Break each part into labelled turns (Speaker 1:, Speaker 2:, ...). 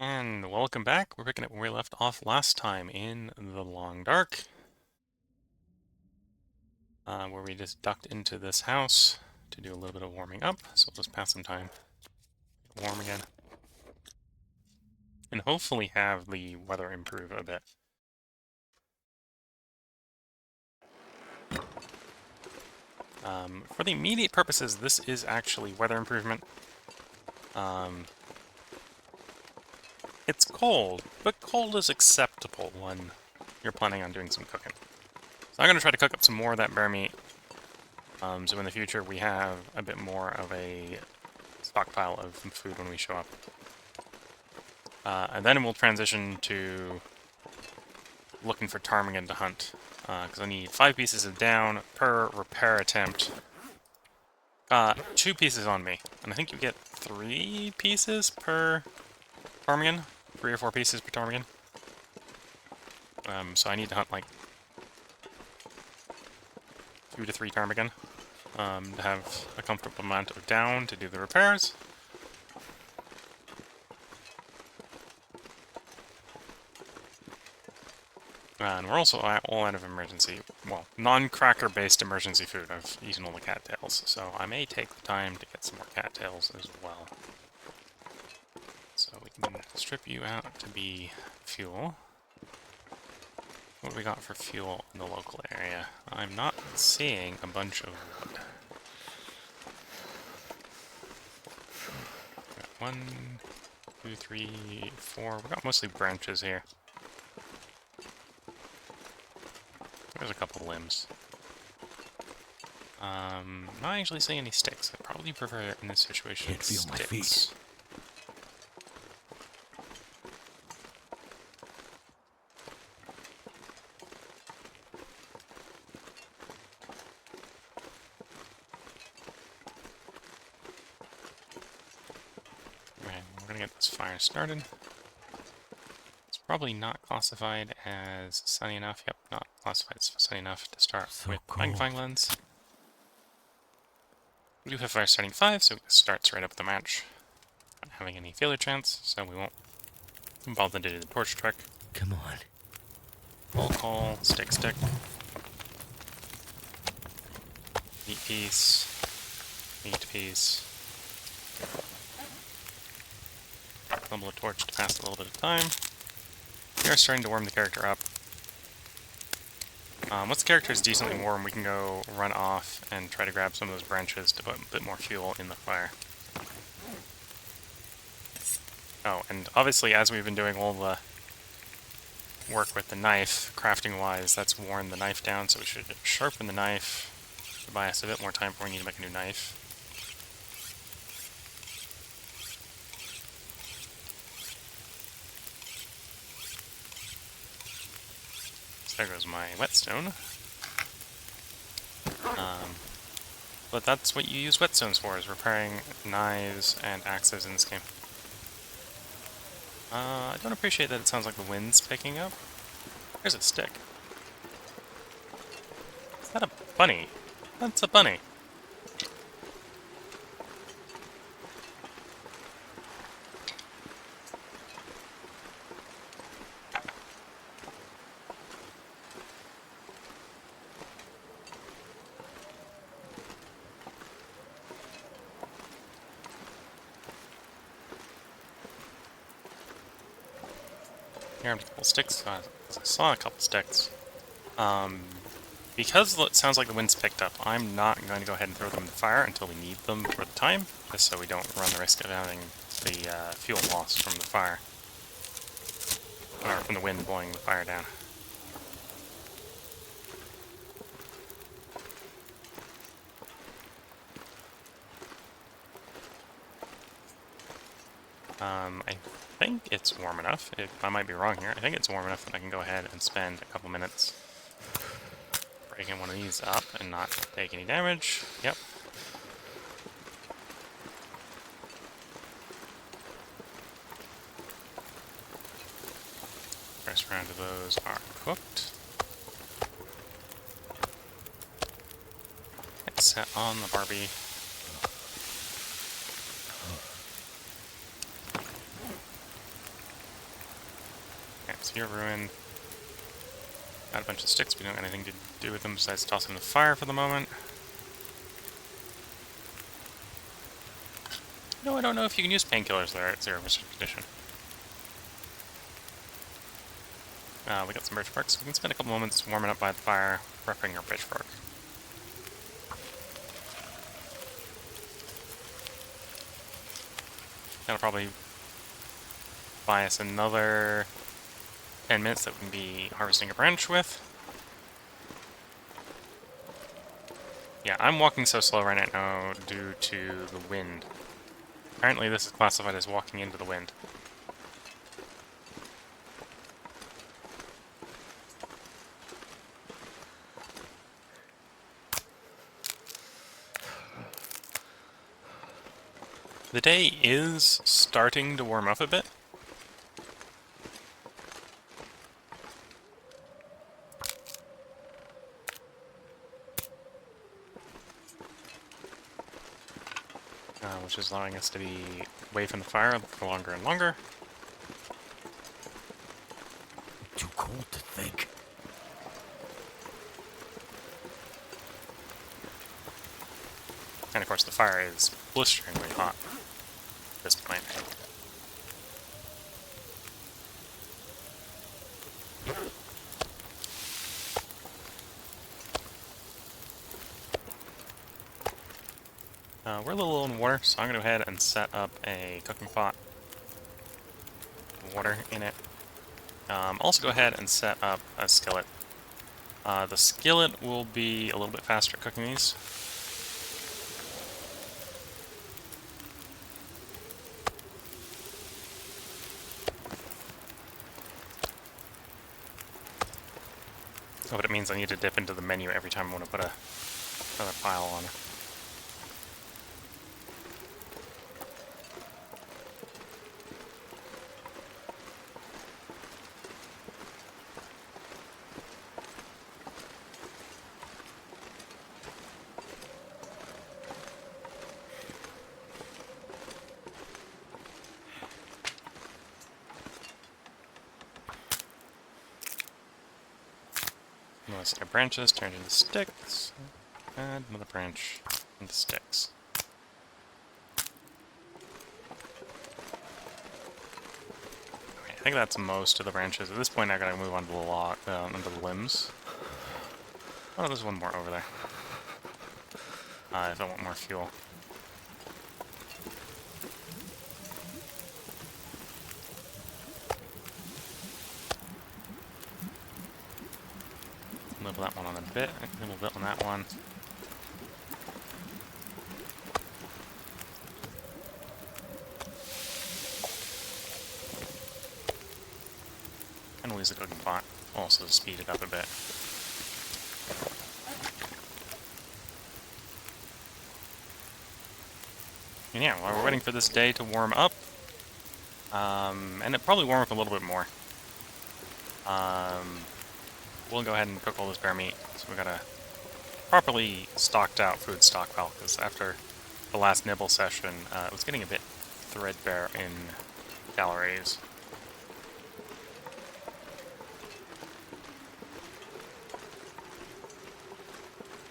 Speaker 1: And welcome back. We're picking up where we left off last time in the Long Dark, where we just ducked into this house to do a little bit of warming up. So we'll just pass some time, warm again, and hopefully have the weather improve a bit. For the immediate purposes, this is actually weather improvement. It's cold, but cold is acceptable when you're planning on doing some cooking. So I'm going to try to cook up some more of that bear meat, so in the future we have a bit more of a stockpile of food when we show up. And then we'll transition to looking for ptarmigan to hunt, because I need 5 pieces of down per repair attempt. 2 pieces on me, and I think you get 3 pieces per ptarmigan, 3 or 4 pieces per ptarmigan. So I need to hunt like 2 to 3 ptarmigan to have a comfortable amount of down to do the repairs. And we're also all out of emergency, well, non-cracker-based emergency food. I've eaten all the cattails, so I may take the time to get some more cattails as well. So we can strip you out to be fuel. What do we got for fuel in the local area? I'm not seeing a bunch of wood. We got 1, 2, 3, 4. We got mostly branches here. There's a couple limbs. Not actually seeing any sticks. I probably prefer in this situation
Speaker 2: Can't feel my feet.
Speaker 1: Right, we're gonna get this fire started. It's probably not classified as sunny enough. Yep, not classified as sunny enough to start with the magnifying lens. We do have fire starting 5, so it starts right up the match. Not having any failure chance, so we won't bother to do the torch trick.
Speaker 2: Come on.
Speaker 1: Ball call, stick, meat piece, meat piece. Fumble a torch to pass a little bit of time. We are starting to warm the character up. Once the character is decently warm, we can go run off and try to grab some of those branches to put a bit more fuel in the fire. Oh, and obviously as we've been doing all the work with the knife, crafting-wise, that's worn the knife down, so we should sharpen the knife to buy us a bit more time before we need to make a new knife. So there goes my whetstone. But that's what you use whetstones for, is repairing knives and axes in this game. I don't appreciate that it sounds like the wind's picking up. There's a stick. Is that a bunny? That's a bunny. Here, I have a couple sticks. I saw a couple sticks. Because it sounds like the wind's picked up, I'm not going to go ahead and throw them in the fire until we need them for the time, just so we don't run the risk of having the fuel loss from the fire. Or from the wind blowing the fire down. I think it's warm enough. I might be wrong here. I think it's warm enough that I can go ahead and spend a couple minutes breaking one of these up and not take any damage. Yep. First round of those are cooked. It's set on the Barbie. So you're ruined. Got a bunch of sticks, we don't have anything to do with them besides toss them in the fire for the moment. No, I don't know if you can use painkillers there at 0% condition. We got some birch bark, so we can spend a couple moments warming up by the fire, prepping our pitchfork. That'll probably buy us another 10 minutes that we can be harvesting a branch with. Yeah, I'm walking so slow right now due to the wind. Apparently this is classified as walking into the wind. The day is starting to warm up a bit. Which is allowing us to be away from the fire for longer and longer.
Speaker 2: Too cold to think.
Speaker 1: And of course the fire is blisteringly hot at this point. We're a little low in water, so I'm going to go ahead and set up a cooking pot. Water in it. Also go ahead and set up a skillet. The skillet will be a little bit faster at cooking these. So what it means I need to dip into the menu every time I want to put another pile on. Let's get branches turned into sticks. Add another branch into sticks. Okay, I think that's most of the branches. At this point, I gotta move on to onto the limbs. Oh, there's one more over there. If I want more fuel. Level that one on a bit, a little bit on that one. And we'll use the cooking pot also to speed it up a bit. And yeah, while we're waiting for this day to warm up, and it probably warm up a little bit more, we'll go ahead and cook all this bear meat. So we got a properly stocked out food stockpile, because after the last nibble session, it was getting a bit threadbare in calories.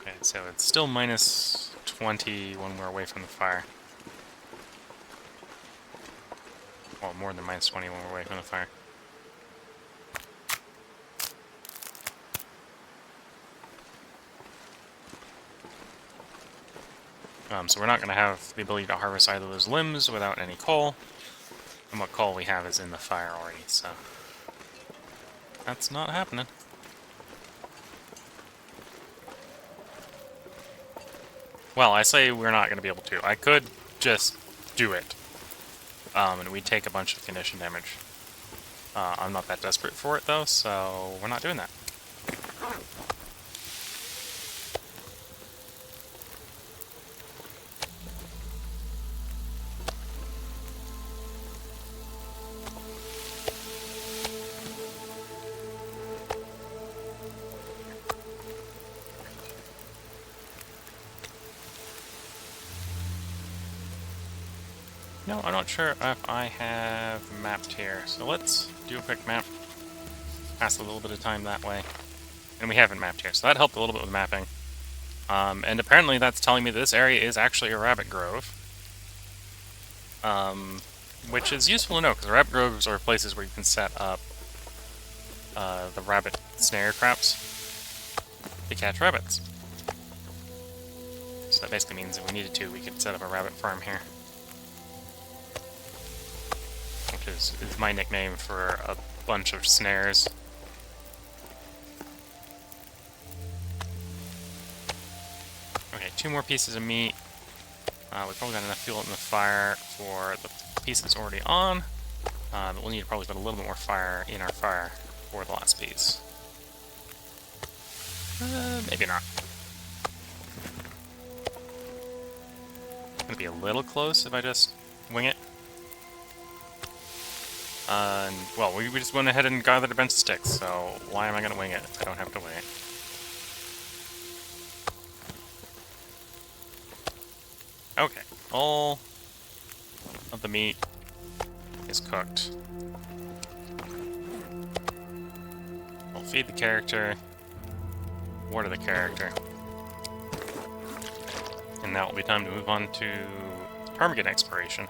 Speaker 1: Okay, so it's still minus 20 when we're away from the fire. Well, more than minus 20 when we're away from the fire. So we're not going to have the ability to harvest either of those limbs without any coal. And what coal we have is in the fire already, so that's not happening. Well, I say we're not going to be able to. I could just do it, and we'd take a bunch of condition damage. I'm not that desperate for it, though, so we're not doing that. No, I'm not sure if I have mapped here, so let's do a quick map. pass a little bit of time that way. And we haven't mapped here, so that helped a little bit with mapping. And apparently that's telling me this area is actually a rabbit grove. Which is useful to know, because rabbit groves are places where you can set up the rabbit snare traps to catch rabbits. So that basically means if we needed to, we could set up a rabbit farm here. Which is my nickname for a bunch of snares. Okay, 2 more pieces of meat. We probably got enough fuel in the fire for the piece that's already on. But we'll need to probably put a little bit more fire in our fire for the last piece. Maybe not. It's gonna be a little close if I just wing it. Well, we just went ahead and gathered a bunch of sticks, so why am I gonna wing it if I don't have to wing it? Okay, all of the meat is cooked. We'll feed the character, water the character, and now will be time to move on to ptarmigan exploration.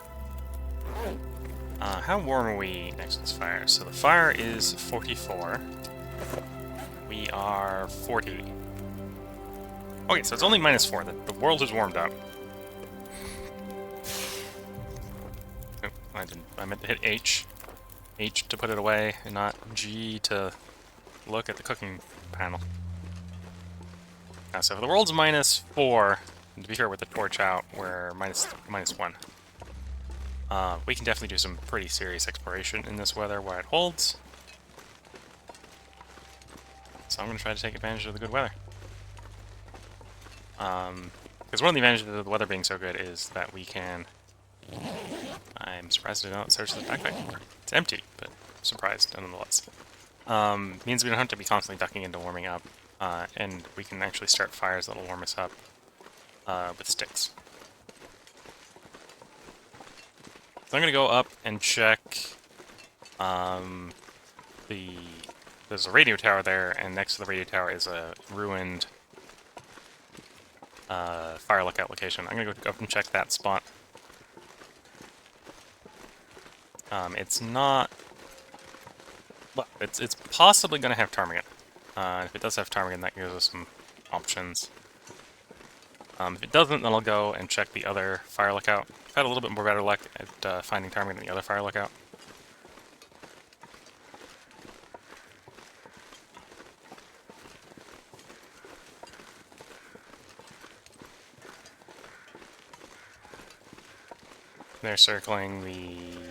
Speaker 1: How warm are we next to this fire? So the fire is 44. We are 40. Okay, so it's only -4. The world has warmed up. Oh, I meant to hit H. H to put it away, and not G to look at the cooking panel. So if the world's -4, and to be fair with the torch out, we're -1. We can definitely do some pretty serious exploration in this weather while it holds. So I'm going to try to take advantage of the good weather. Because one of the advantages of the weather being so good is that we can... I'm surprised I don't search the backpack. It's empty, but surprised nonetheless. Means we don't have to be constantly ducking into warming up, and we can actually start fires that'll warm us up with sticks. So I'm going to go up and check there's a radio tower there, and next to the radio tower is a ruined fire lookout location. I'm going to go up and check that spot. It's not... Well, it's possibly going to have ptarmigan. If it does have ptarmigan, that gives us some options. If it doesn't, then I'll go and check the other fire lookout. I've had a little bit more better luck at finding ptarmigan than the other fire lookout. They're circling the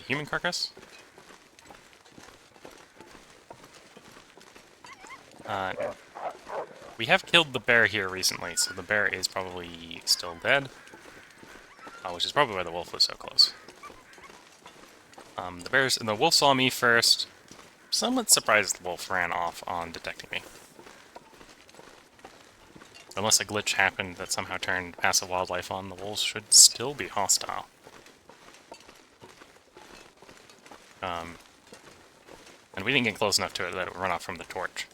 Speaker 1: human carcass. We have killed the bear here recently, so the bear is probably still dead. Which is probably why the wolf was so close. The wolf saw me first. Somewhat surprised the wolf ran off on detecting me. Unless a glitch happened that somehow turned passive wildlife on, the wolves should still be hostile. And we didn't get close enough to it that it would run off from the torch.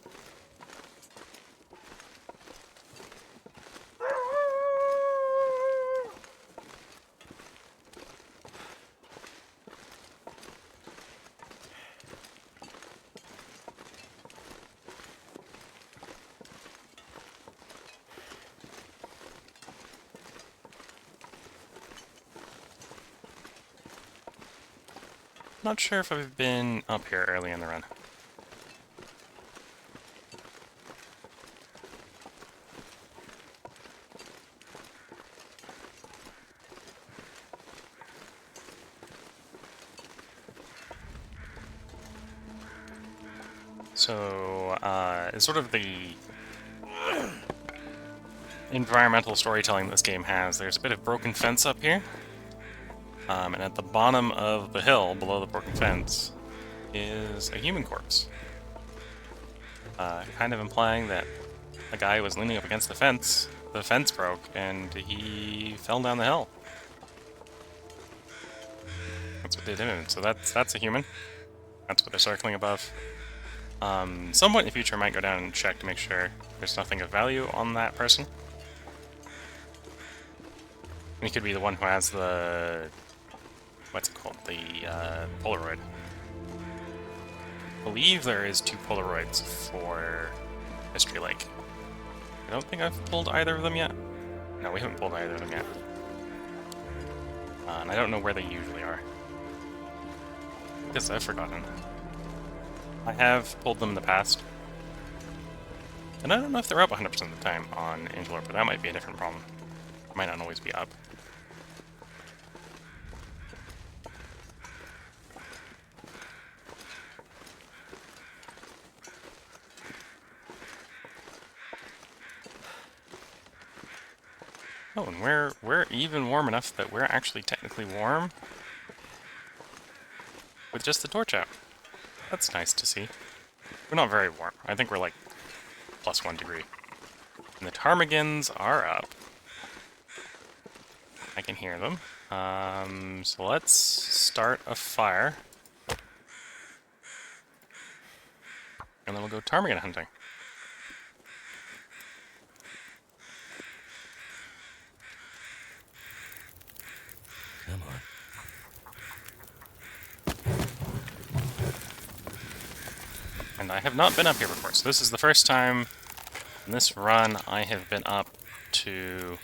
Speaker 1: Not sure if I've been up here early in the run. So, it's sort of the environmental storytelling this game has. There's a bit of broken fence up here. And at the bottom of the hill, below the broken fence, is a human corpse. Kind of implying that a guy was leaning up against the fence broke, and he fell down the hill. That's what they did. So that's a human. That's what they're circling above. Some point in the future, I might go down and check to make sure there's nothing of value on that person. He could be the one who has the... what's it called? The Polaroid. I believe there is 2 Polaroids for Mystery Lake. I don't think I've pulled either of them yet. No, we haven't pulled either of them yet. And I don't know where they usually are. I guess I've forgotten. I have pulled them in the past. And I don't know if they're up 100% of the time on Interloper. That might be a different problem. Might not always be up. Oh, and we're even warm enough that we're actually technically warm with just the torch out. That's nice to see. We're not very warm. I think we're like +1 degree. And the ptarmigans are up. I can hear them. So let's start a fire. And then we'll go ptarmigan hunting.
Speaker 2: Come on.
Speaker 1: And I have not been up here before, so this is the first time in this run I have been up to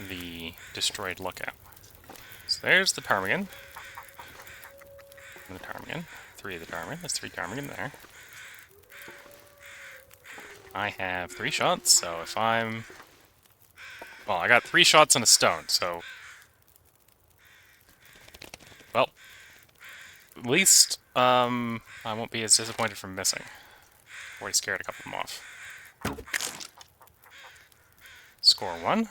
Speaker 1: the destroyed lookout. So there's the ptarmigan. And the ptarmigan. 3 of the ptarmigan. There's 3 ptarmigan there. I have 3 shots, so if I'm... well, I got 3 shots and a stone, so... well, at least I won't be as disappointed from missing. Already scared a couple of them off. Score 1.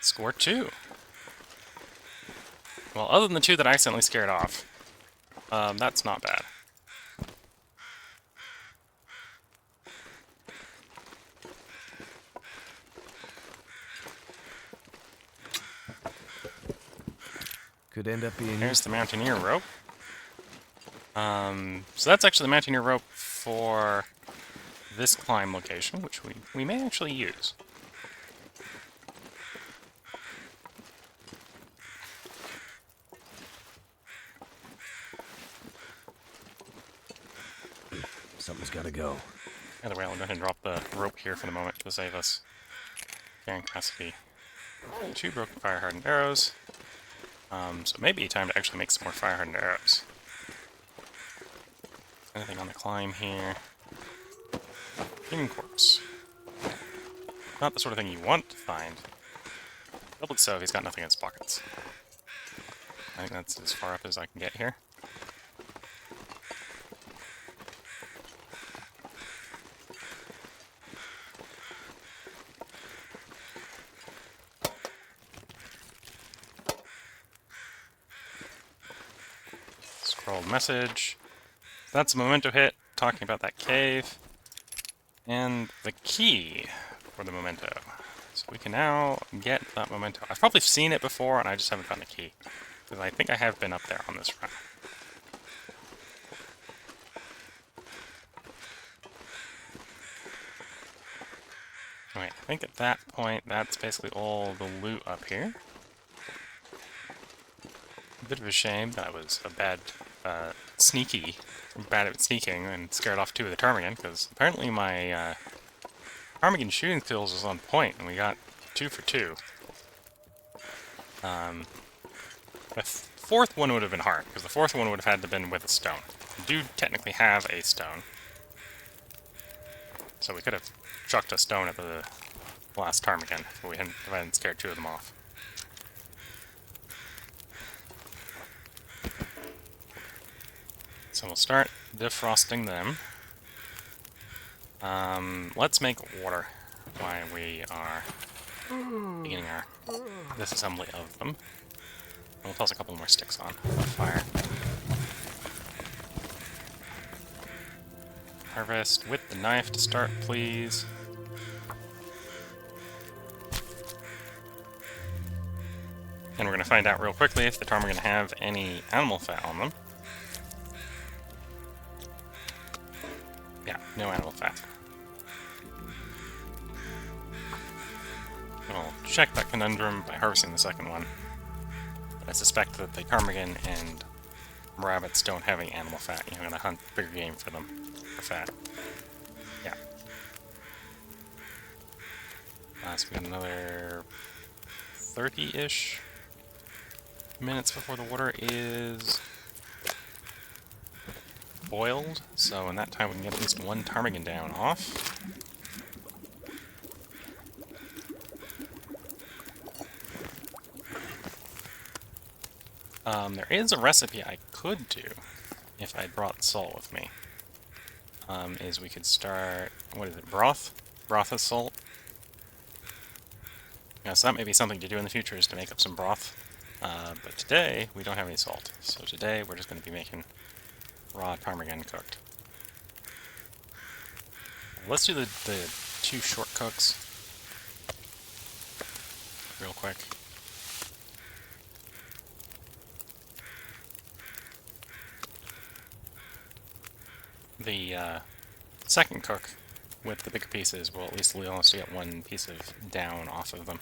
Speaker 1: Score 2. Well, other than the 2 that I accidentally scared off, that's not bad.
Speaker 2: Could end up being...
Speaker 1: Here's the mountaineer rope. So that's actually the mountaineer rope for this climb location, which we may actually use.
Speaker 2: Something's gotta go.
Speaker 1: Either way, I'll go ahead and drop the rope here for the moment to save us carrying capacity. 2 broken fire-hardened arrows. So maybe time to actually make some more fire-hardened arrows. Anything on the climb here? Human corpse. Not the sort of thing you want to find. Doubly so if he's got nothing in his pockets. I think that's as far up as I can get here. Scrolled message. So that's a memento hit, talking about that cave. And the key for the memento. So we can now get that memento. I've probably seen it before and I just haven't found the key. Because I think I have been up there on this run. Alright, I think at that point that's basically all the loot up here. A bit of a shame that I was a bad bad at sneaking and scared off 2 of the ptarmigan, because apparently my ptarmigan shooting skills was on point, and we got 2 for 2. The 4th one would have been hard, because the 4th one would have had to have been with a stone. We do technically have a stone, so we could have chucked a stone at the last ptarmigan if I hadn't scared 2 of them off. So we'll start defrosting them. Let's make water while we are beginning our disassembly of them. And we'll toss a couple more sticks on fire. Harvest with the knife to start, please. And we're going to find out real quickly if the ptarmigan have any animal fat on them. Yeah, no animal fat. We'll check that conundrum by harvesting the second one. But I suspect that the ptarmigan and rabbits don't have any animal fat. You're going to hunt bigger game for them, for fat. Yeah. So we got another 30-ish minutes before the water is boiled, so in that time we can get at least one ptarmigan down off. There is a recipe I could do if I brought salt with me. Is we could start, what is it, broth? Broth with salt? Yeah, so that may be something to do in the future, is to make up some broth. But today, we don't have any salt. So today, we're just going to be making raw ptarmigan cooked. Let's do the 2 short cooks real quick. The second cook with the bigger pieces will at least allow us to get one piece of down off of them.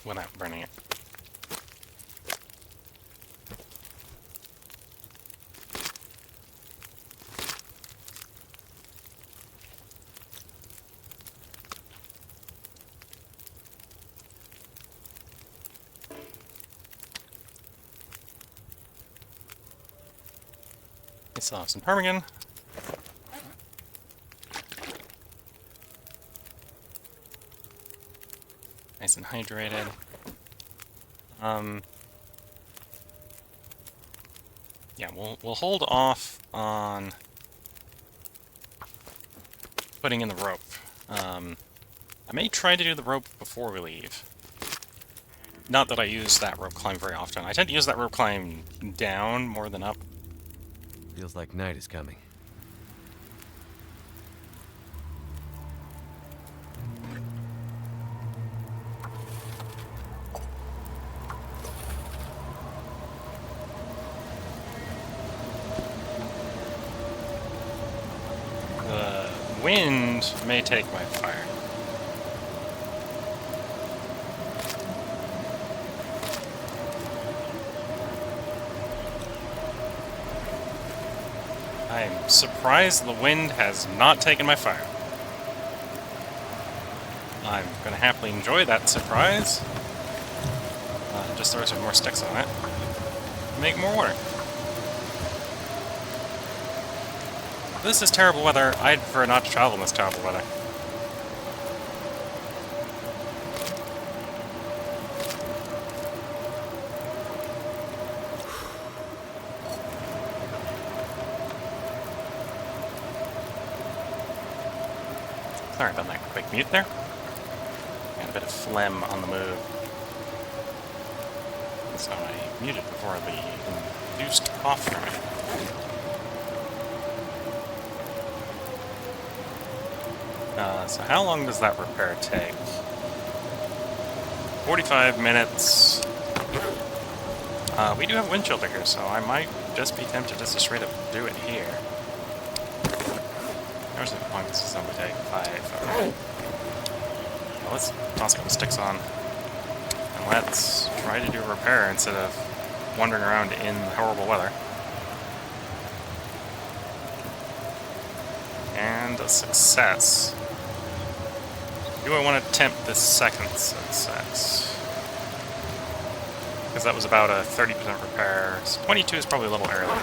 Speaker 1: Without burning it. We still have some ptarmigan. Nice and hydrated. Yeah, we'll hold off on putting in the rope. I may try to do the rope before we leave. Not that I use that rope climb very often. I tend to use that rope climb down more than up.
Speaker 2: Feels like night is coming.
Speaker 1: The wind may take my fire. I'm surprised the wind has not taken my fire. I'm going to happily enjoy that surprise. Just throw some more sticks on it. Make more water. This is terrible weather. I'd prefer not to travel in this terrible weather. Sorry about that quick mute there. Got a bit of phlegm on the move. So I muted before the induced cough from it. So how long does that repair take? 45 minutes. We do have a wind chiller here, so I might just be tempted just to straight up do it here. There's a long this is only take 5. Okay. Well, let's toss a couple sticks on. And let's try to do a repair instead of wandering around in horrible weather. And a success. Do I want to attempt the second success? Because that was about a 30% repair. So 22 is probably a little early.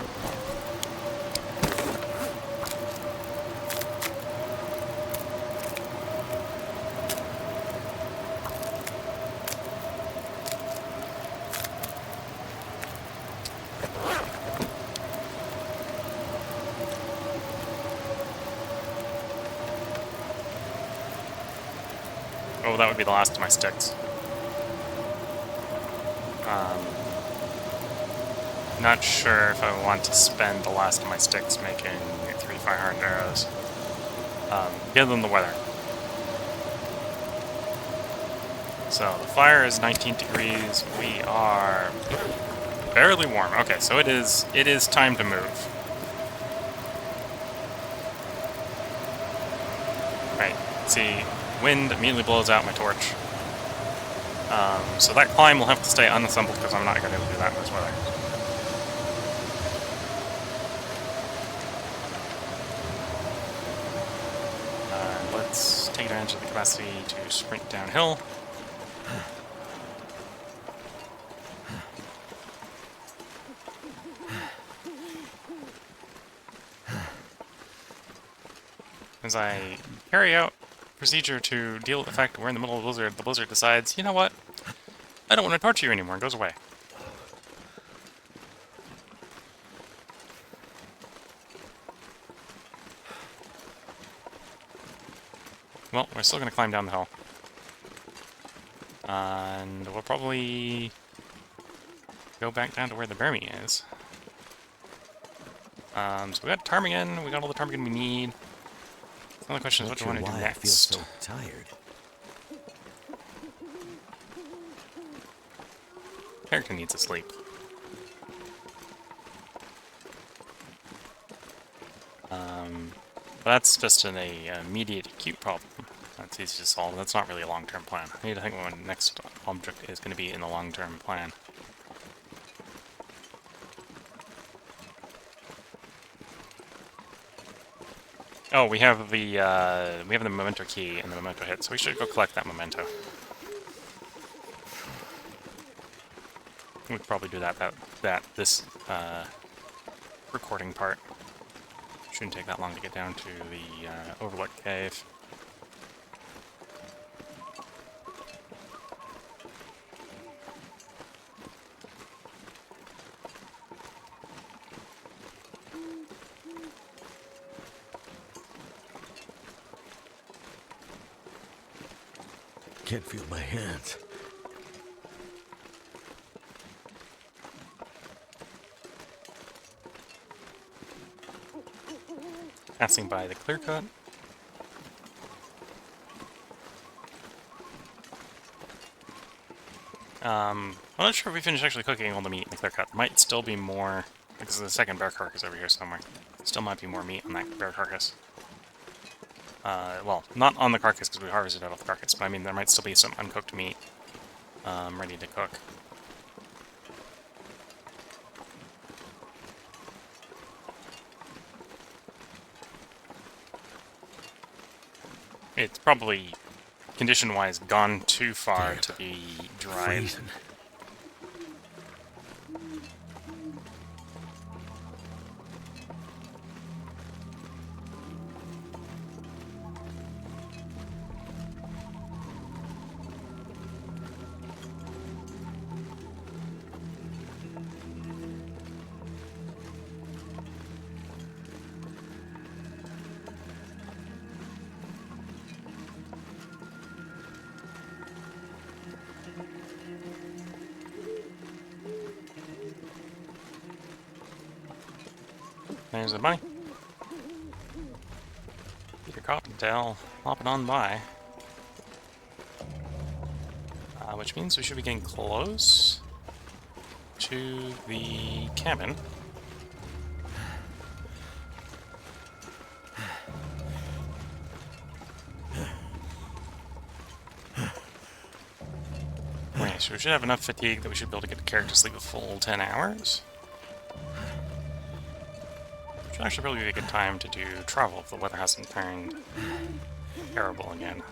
Speaker 1: Oh, that would be the last of my sticks. Not sure if I want to spend the last of my sticks making 3 fire hardened arrows. given the weather. So the fire is 19 degrees. We are barely warm. Okay, so it is time to move. Right. See, wind immediately blows out my torch. So that climb will have to stay unassembled because I'm not going to be able to do that in this weather. Let's take advantage of the capacity to sprint downhill. As I carry out procedure to deal with the fact that we're in the middle of the blizzard decides, you know what? I don't want to torture you anymore, and goes away. Well, we're still going to climb down the hill. And we'll probably go back down to where the bear meat is. So we got ptarmigan, we got all the ptarmigan we need. The only question is what do we want to do next?
Speaker 2: I feel so tired.
Speaker 1: Character needs to sleep. But that's just an immediate acute problem. That's easy to solve. That's not really a long-term plan. I need to think what my next object is going to be in the long-term plan. Oh, we have the memento key and the memento hit, so we should go collect that memento. We could probably do this recording part. Shouldn't take that long to get down to the overlook cave.
Speaker 2: Can't feel my hands.
Speaker 1: Passing by the clear cut. I'm not sure if we finished actually cooking all the meat in the clear cut. There might still be more, because there's a second bear carcass over here somewhere. Still might be more meat on that bear carcass. Well, not on the carcass because we harvested out of the carcass, but I mean there might still be some uncooked meat ready to cook. It's probably, condition-wise, gone too far to be dried.
Speaker 2: Freezing.
Speaker 1: There's the bunny. Peter Cottontail hopping on by. Which means we should be getting close to the cabin. Wait, so we should have enough fatigue that we should be able to get the character to sleep a full 10 hours? Should actually probably be a good time to do travel if the weather hasn't turned terrible again.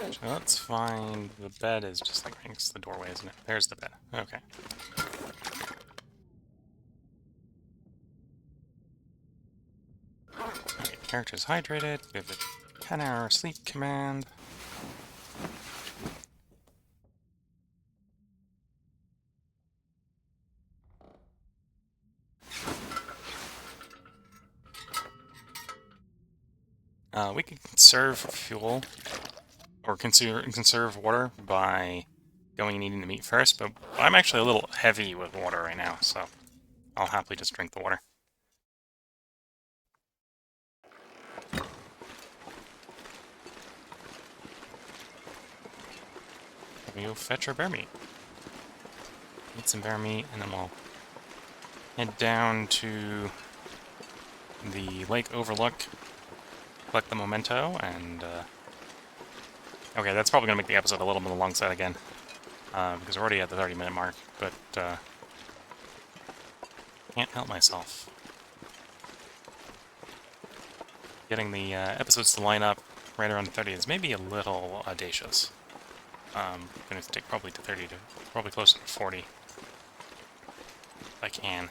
Speaker 1: So let's find the bed is just like next to the doorway, isn't it? There's the bed. Okay. Character's hydrated. We have a 10-hour sleep command. We can conserve fuel, or conserve water by going and eating the meat first, but I'm actually a little heavy with water right now, so I'll happily just drink the water. We'll fetch our bear meat. Eat some bear meat, and then we'll head down to the lake overlook, collect the memento, and okay, that's probably going to make the episode a little bit on the long side again, because we're already at the 30-minute mark, but can't help myself. Getting the episodes to line up right around 30 is maybe a little audacious. Gonna stick probably to 30 to probably closer to 40 if I can.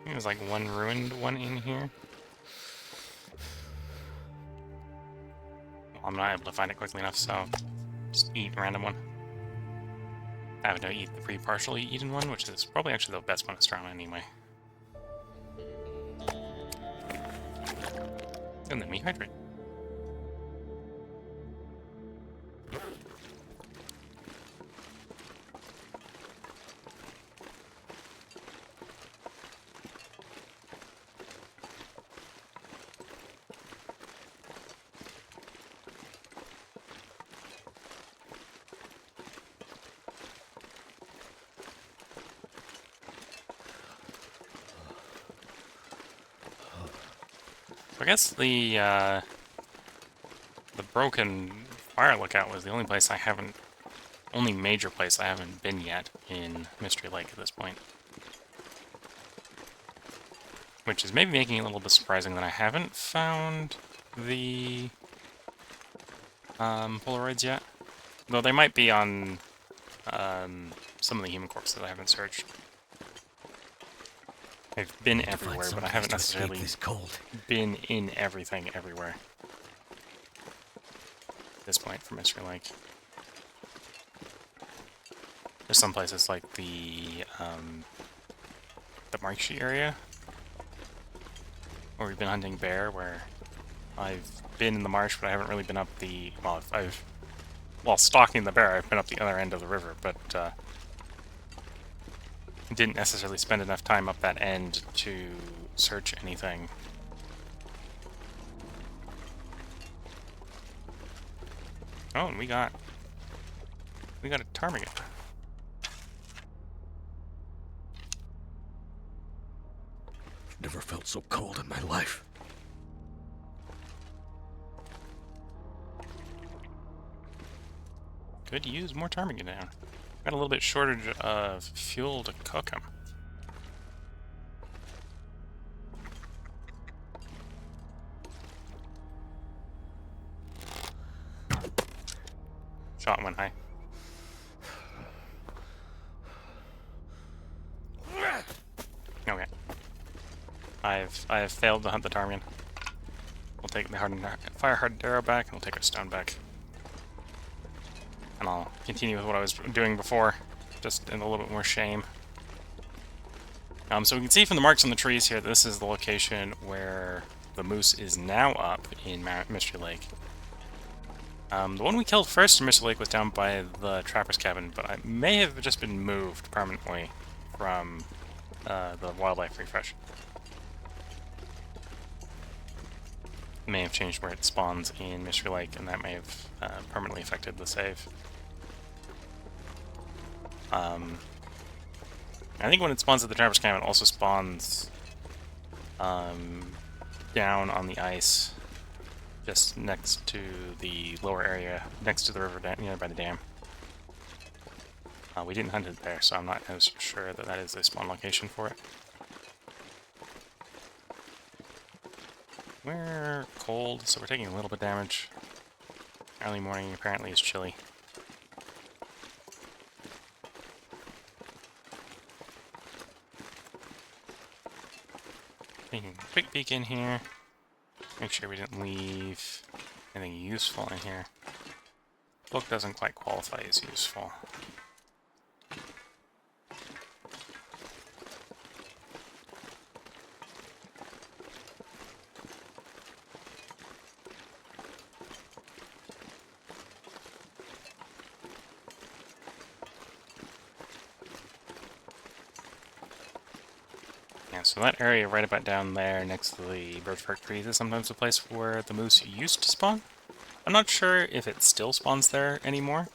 Speaker 1: There's like one ruined one in here. Well, I'm not able to find it quickly enough, so just eat a random one. I have to eat the pre-partially eaten one, which is probably actually the best one to start on anyway. And then we hydrate. I guess the broken fire lookout was the only place I haven't, only major place I haven't been yet in Mystery Lake at this point. Which is maybe making it a little bit surprising that I haven't found the Polaroids yet. Though they might be on some of the human corpses that I haven't searched. I've been everywhere, but I haven't necessarily been in everything everywhere at this point for Mystery Lake. There's some places like the Markshy area, where we've been hunting bear, where I've been in the marsh, but I haven't really been up the, well, while stalking the bear, I've been up the other end of the river, but didn't necessarily spend enough time up that end to search anything. Oh, and we got a ptarmigan.
Speaker 2: Never felt so cold in my life.
Speaker 1: Could use more ptarmigan down. Got a little bit shortage of fuel to cook them. Shot went high. Okay. I have failed to hunt the ptarmigan. We'll take the fire-hardened arrow back, and we'll take our stone back. And I'll continue with what I was doing before, just in a little bit more shame. So we can see from the marks on the trees here that this is the location where the moose is now up in Mystery Lake. The one we killed first in Mystery Lake was down by the trapper's cabin, but I may have just been moved permanently from the wildlife refresh. It may have changed where it spawns in Mystery Lake, and that may have permanently affected the save. I think when it spawns at the trapper's cabin, it also spawns down on the ice just next to the lower area, next to the river by the dam. We didn't hunt it there, so I'm not as sure that that is a spawn location for it. We're cold, so we're taking a little bit of damage. Early morning apparently is chilly. Taking a quick peek in here. Make sure we didn't leave anything useful in here. Book doesn't quite qualify as useful. Yeah, so that area right about down there next to the birch bark trees is sometimes a place where the moose used to spawn. I'm not sure if it still spawns there anymore.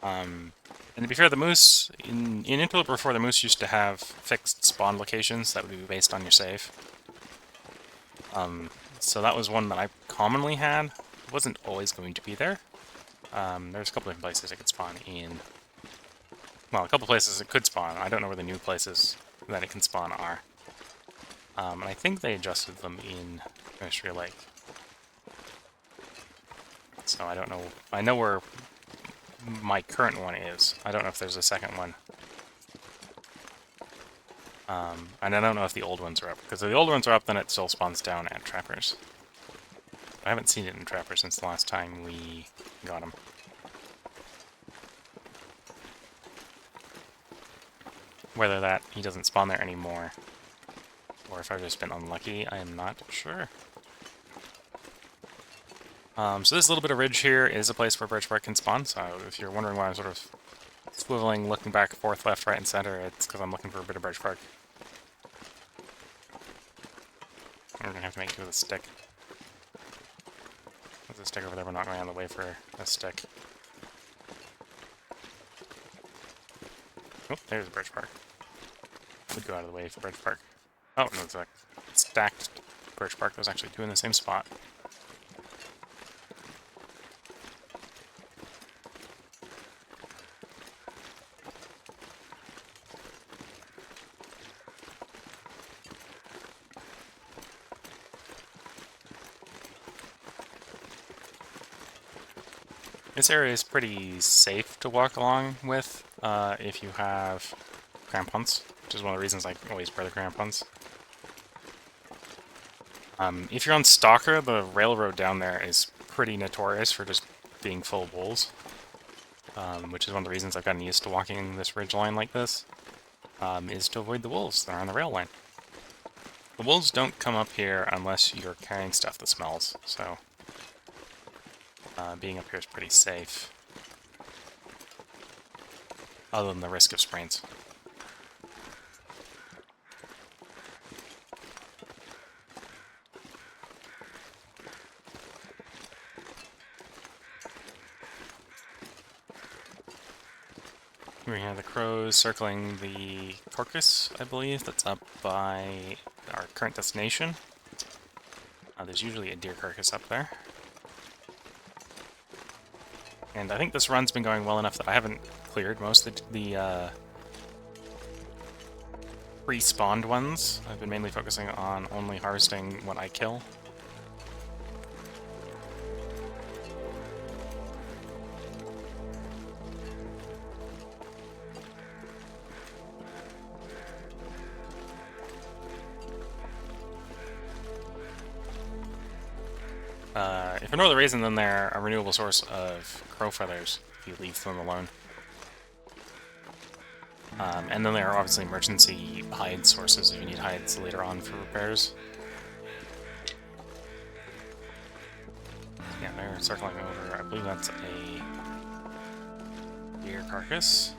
Speaker 1: And to be fair, the moose, in Interloper before, the moose used to have fixed spawn locations that would be based on your save. So that was one that I commonly had. It wasn't always going to be there. There's a couple different places it could spawn in. Well, a couple places it could spawn. I don't know where the new places that it can spawn are. And I think they adjusted them in Mystery Lake. So I don't know. I know where my current one is. I don't know if there's a second one. And I don't know if the old ones are up. Because if the old ones are up, then it still spawns down at Trappers. I haven't seen it in Trappers since the last time we got him. Whether that he doesn't spawn there anymore, or if I've just been unlucky, I am not sure. So this little bit of ridge here is a place where birch bark can spawn, so if you're wondering why I'm sort of swiveling, looking back and forth, left, right, and center, it's because I'm looking for a bit of birch bark. We're going to have to make do with a stick. There's a stick over there, we're not going on the way for a stick. Oh, there's a birch bark. Would go out of the way for birch bark. Oh, no, it's a stacked birch bark that was actually two in the same spot. This area is pretty safe to walk along with if you have crampons, which is one of the reasons I always wear the crampons. If you're on Stalker, the railroad down there is pretty notorious for just being full of wolves, which is one of the reasons I've gotten used to walking this ridgeline like this, is to avoid the wolves that are on the rail line. The wolves don't come up here unless you're carrying stuff that smells, so being up here is pretty safe. Other than the risk of sprains. We have the crows circling the carcass, I believe, that's up by our current destination. There's usually a deer carcass up there. And I think this run's been going well enough that I haven't cleared most of the pre-spawned ones. I've been mainly focusing on only harvesting what I kill. If for no other reason than they're a renewable source of crow feathers, if you leave them alone. And then there are obviously emergency hide sources if you need hides later on for repairs. Yeah, they're circling over. I believe that's a deer carcass.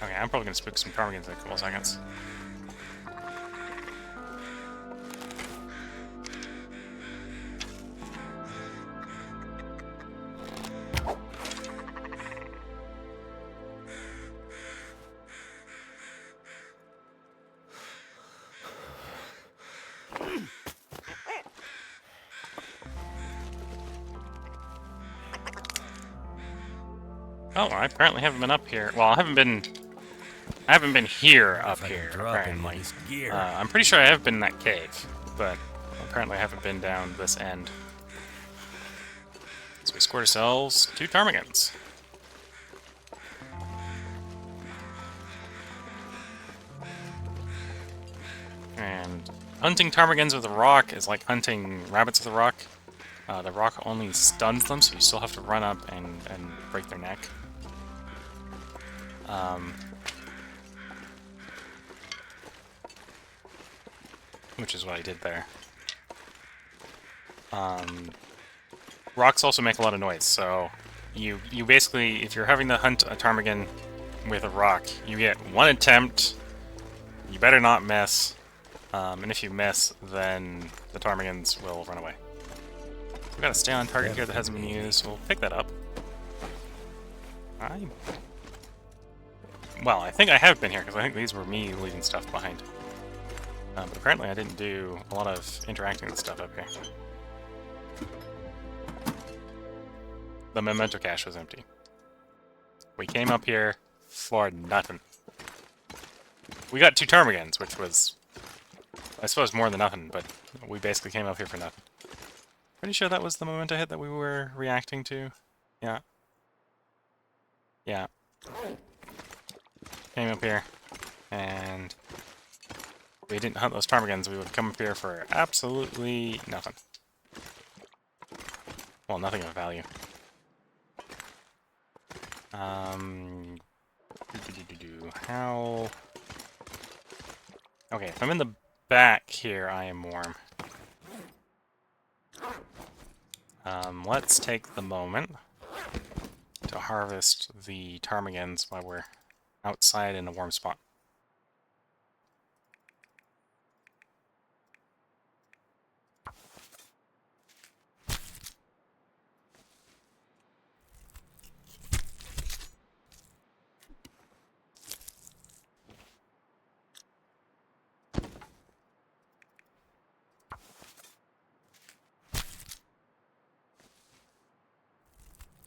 Speaker 1: Okay, I'm probably going to spook some ptarmigans in a couple seconds. Oh, I apparently haven't been up here. Well, I haven't been here up
Speaker 2: If I can
Speaker 1: here,
Speaker 2: drop any of
Speaker 1: apparently.
Speaker 2: this gear.
Speaker 1: I'm pretty sure I have been in that cave, but apparently I haven't been down this end. So we scored ourselves 2 ptarmigans. And hunting ptarmigans with a rock is like hunting rabbits with a rock. The rock only stuns them, so you still have to run up and break their neck. Which is what I did there. Rocks also make a lot of noise, so you basically, if you're having to hunt a ptarmigan with a rock, you get 1 attempt, you better not miss, and if you miss, then the ptarmigans will run away. So we've got a stay on target here that hasn't been used, so we'll pick that up. Well, I think I have been here, because I think these were me leaving stuff behind. But apparently I didn't do a lot of interacting with stuff up here. The memento cache was empty. We came up here for nothing. We got 2 ptarmigans, which was, I suppose, more than nothing, but we basically came up here for nothing. Pretty sure that was the memento hit that we were reacting to. Yeah. Yeah. Came up here, and we didn't hunt those ptarmigans, we would come up here for absolutely nothing. Well, nothing of value. How... Okay, if I'm in the back here, I am warm. Let's take the moment to harvest the ptarmigans while we're outside in a warm spot.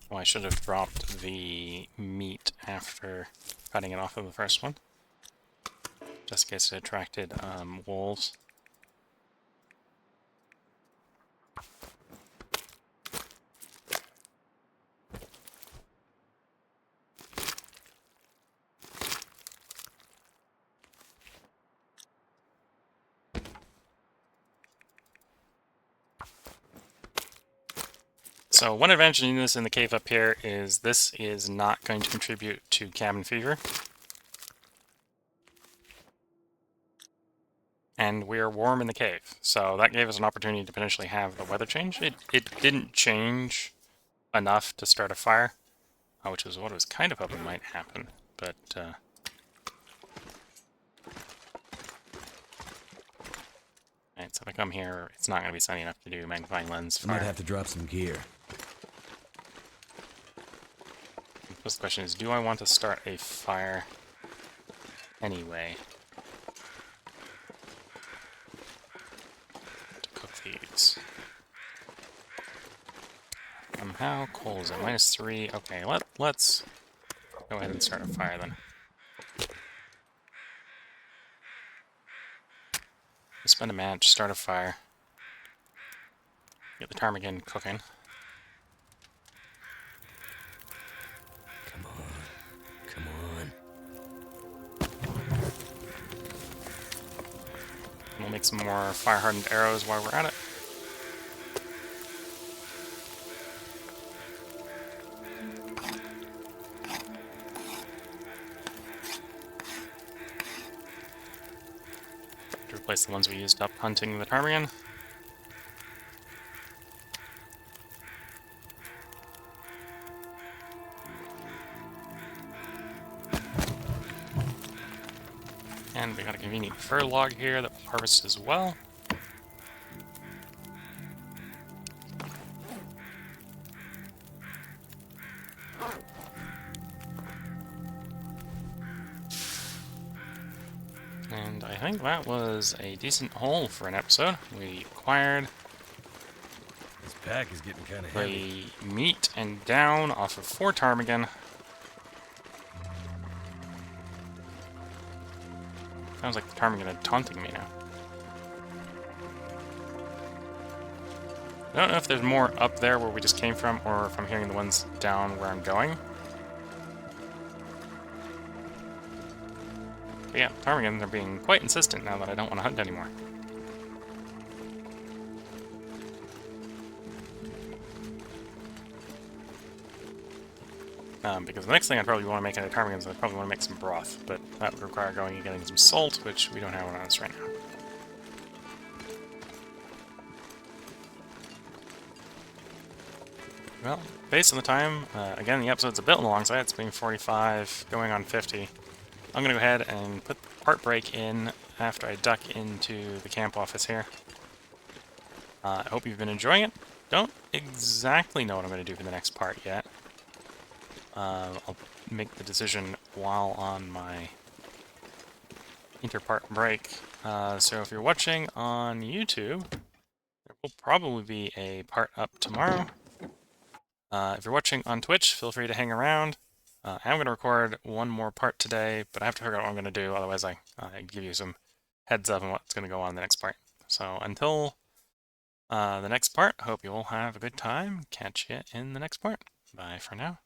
Speaker 1: Well, I should have dropped the meat after cutting it off of the first one, just in case it attracted wolves. So one advantage of doing this in the cave up here is this is not going to contribute to cabin fever. And we're warm in the cave, so that gave us an opportunity to potentially have the weather change. It didn't change enough to start a fire, which is what I was kind of hoping might happen, but Alright, so if I come here, it's not going to be sunny enough to do magnifying lens fire.
Speaker 2: Might have to drop some gear.
Speaker 1: The first question is, do I want to start a fire anyway? To cook these. How cold is it? -3. Okay, let's go ahead and start a fire then. Spend a match, start a fire. Get the ptarmigan cooking.
Speaker 2: Come on. Come on.
Speaker 1: We'll make some more fire-hardened arrows while we're at it. To replace the ones we used up hunting the ptarmigan. And we got a convenient fur log here that we'll harvest as well. And I think that was a decent haul for an episode. We acquired
Speaker 2: This pack is getting kind of heavy.
Speaker 1: the meat and down off of 4 ptarmigan. Sounds like the ptarmigan are taunting me now. I don't know if there's more up there where we just came from, or if I'm hearing the ones down where I'm going. But yeah, ptarmigans are being quite insistent now that I don't want to hunt anymore. Because the next thing I'd probably want to make out of ptarmigans, I'd probably want to make some broth, but that would require going and getting some salt, which we don't have on us right now. Well, based on the time, again, the episode's a bit long, so it's being 45, going on 50. I'm going to go ahead and put the part break in after I duck into the camp office here. I hope you've been enjoying it. Don't exactly know what I'm going to do for the next part yet. I'll make the decision while on my interpart break. So if you're watching on YouTube, there will probably be a part up tomorrow. If you're watching on Twitch, feel free to hang around. I'm going to record one more part today, but I have to figure out what I'm going to do, otherwise I give you some heads up on what's going to go on in the next part. So until the next part, hope you all have a good time. Catch you in the next part. Bye for now.